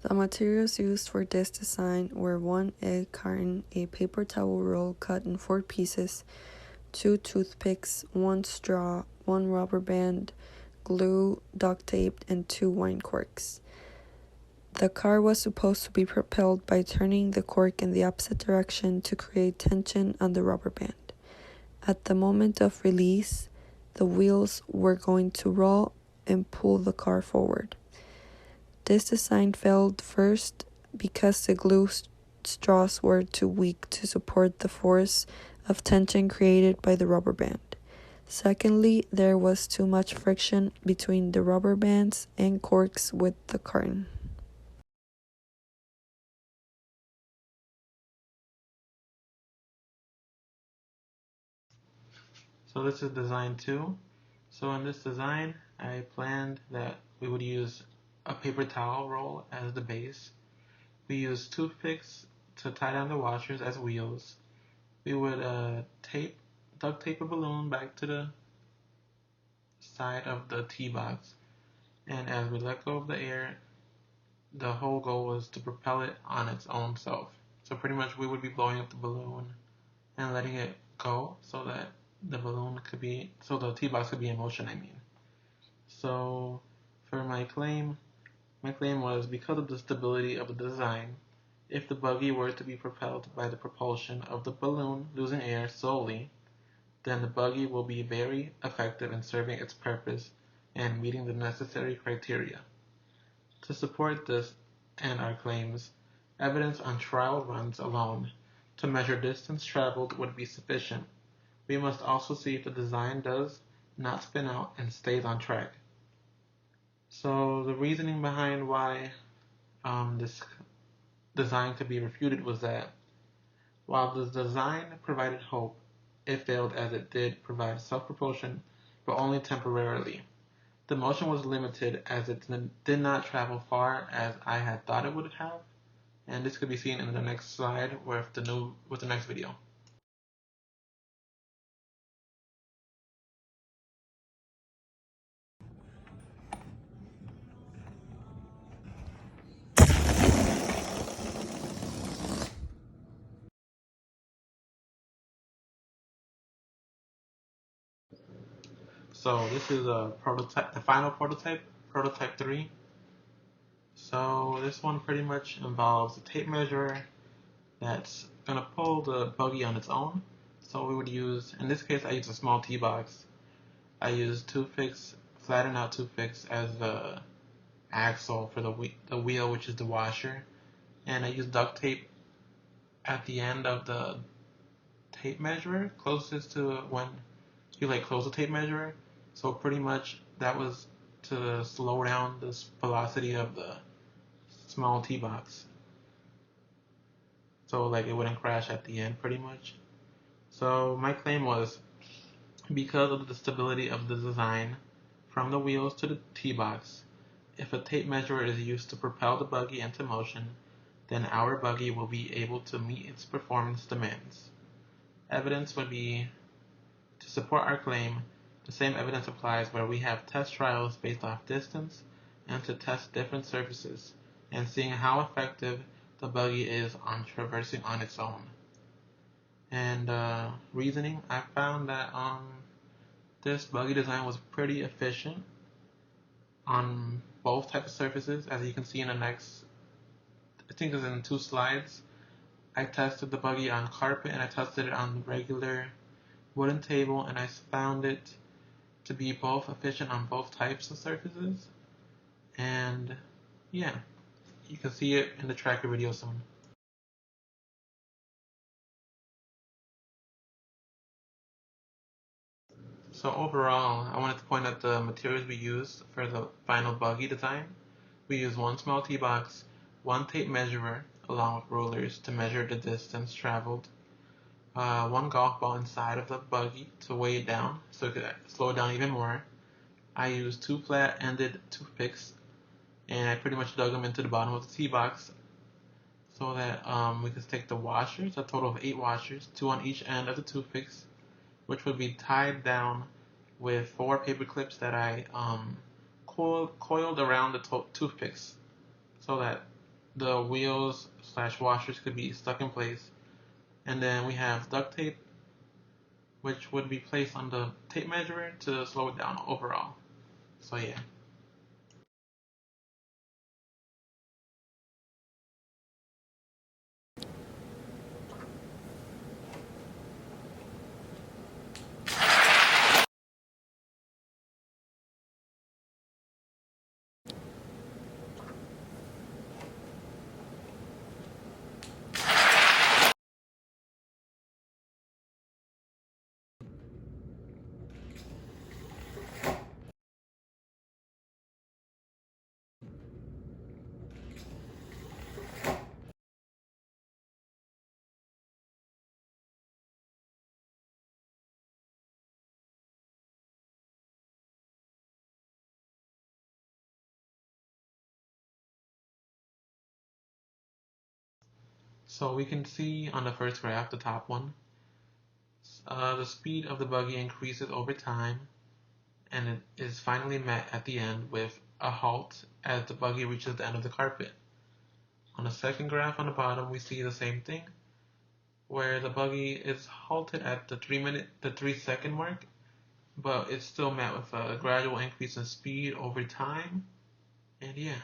The materials used for this design were 1 egg carton, a paper towel roll cut in 4 pieces, 2 toothpicks, 1 straw, 1 rubber band, glue, duct tape, and 2 wine corks. The car was supposed to be propelled by turning the cork in the opposite direction to create tension on the rubber band. At the moment of release, the wheels were going to roll and pull the car forward. This design failed first because the glue straws were too weak to support the force of tension created by the rubber band. Secondly, there was too much friction between the rubber bands and corks with the carton. So this is design 2. So in this design, I planned that we would use a paper towel roll as the base. We use toothpicks to tie down the washers as wheels. We would duct tape a balloon back to the side of the tee box, and as we let go of the air, the whole goal was to propel it on its own self. So pretty much we would be blowing up the balloon and letting it go so that the tee box could be in motion, I mean. So for my claim was because of the stability of the design, if the buggy were to be propelled by the propulsion of the balloon losing air solely, then the buggy will be very effective in serving its purpose and meeting the necessary criteria. To support this and our claims, evidence on trial runs alone to measure distance traveled would be sufficient. We must also see if the design does not spin out and stays on track. So the reasoning behind why this design could be refuted was that while the design provided hope, it failed as it did provide self-propulsion, but only temporarily. The motion was limited as it did not travel far as I had thought it would have, and this could be seen in the next slide with the next video. So this is a prototype, the final prototype, prototype 3. So this one pretty much involves a tape measure that's going to pull the buggy on its own. So we would use, in this case I use a small tee box. I use toothpicks, flattened out toothpicks as the axle for the wheel, which is the washer. And I use duct tape at the end of the tape measure, closest to when you close the tape measure. So pretty much that was to slow down the velocity of the small tee box. So it wouldn't crash at the end pretty much. So my claim was because of the stability of the design from the wheels to the tee box, if a tape measure is used to propel the buggy into motion, then our buggy will be able to meet its performance demands. Evidence would be to support our claim. The same evidence applies where we have test trials based off distance and to test different surfaces and seeing how effective the buggy is on traversing on its own. And reasoning, I found that this buggy design was pretty efficient on both types of surfaces, as you can see in the next, I think it's in 2 slides. I tested the buggy on carpet and I tested it on the regular wooden table, and I found it to be both efficient on both types of surfaces. And yeah, you can see it in the tracker video soon. So overall, I wanted to point out the materials we used for the final buggy design. We used 1 small tee box, 1 tape measurer, along with rulers to measure the distance traveled, 1 golf ball inside of the buggy to weigh it down so it could slow it down even more. I used 2 flat-ended toothpicks, and I pretty much dug them into the bottom of the tee box so that we could take the washers, a total of 8 washers, 2 on each end of the toothpicks, which would be tied down with 4 paper clips that I coiled around the toothpicks so that the wheels slash washers could be stuck in place. And then we have duct tape, which would be placed on the tape measure to slow it down overall. So yeah. So we can see on the first graph, the top one, the speed of the buggy increases over time, and it is finally met at the end with a halt as the buggy reaches the end of the carpet. On the second graph on the bottom, we see the same thing, where the buggy is halted at the 3-second mark, but it's still met with a gradual increase in speed over time, and yeah.